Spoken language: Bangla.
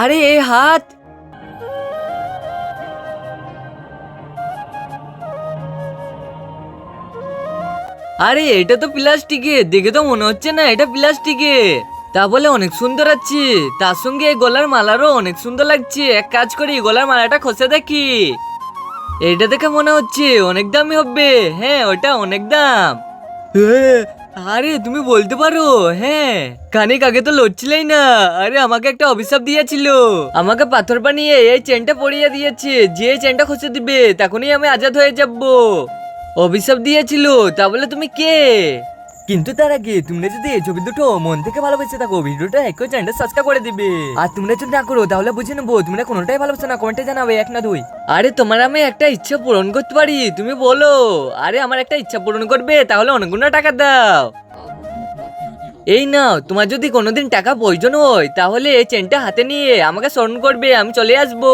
আরে এ হাত! আরে এটা তো প্লাস্টিকের, দেখে তো মনে হচ্ছে না এটা প্লাস্টিকের। তা বলে অনেক সুন্দর আছে, তার সঙ্গে এই গলার মালারও অনেক সুন্দর লাগছে। এক কাজ করি, গলার মালাটা খসে দেখি। এটা দেখে মনে হচ্ছে অনেক দামি হবে। হ্যাঁ, ওটা অনেক দাম। হ্যাঁ, আরে তুমি বলতে পারো? হ্যাঁ, খানিক আগে তো লড়ছিলেই না। আরে আমাকে একটা অভিশাপ দিয়েছিল, আমাকে পাথর বানিয়ে এই চেনটা পরিয়ে দিয়েছে। যে চেনটা খসে দিবে তখনই আমি আজাদ হয়ে যাব। অভিশাপ দিয়েছিল। তা বলে তুমি কে? কিন্তু তার আগে তোমরা যদি এই ছবি দুটো মন থেকে ভালোবেসে থাকো, ভিডিওটা এক করে চ্যানেলটা সাবস্ক্রাইব করে দিবে। আর তোমরা যদি না করো তাহলে বুঝে নেবো তোমরা কোনোটাই ভালোবাসো না। কমেন্টে জানাবে 1 না 2। আরে তোমার আমি একটা ইচ্ছা পূরণ করতে পারি, তুমি বলো। আরে আমার একটা ইচ্ছা পূরণ করবে তাহলে অনেকগুলো টাকা দাও। এই নাও, তোমার যদি কোনোদিন টাকা প্রয়োজন হয় তাহলে এই চেনটা হাতে নিয়ে আমাকে স্মরণ করবে, আমি চলে আসবো।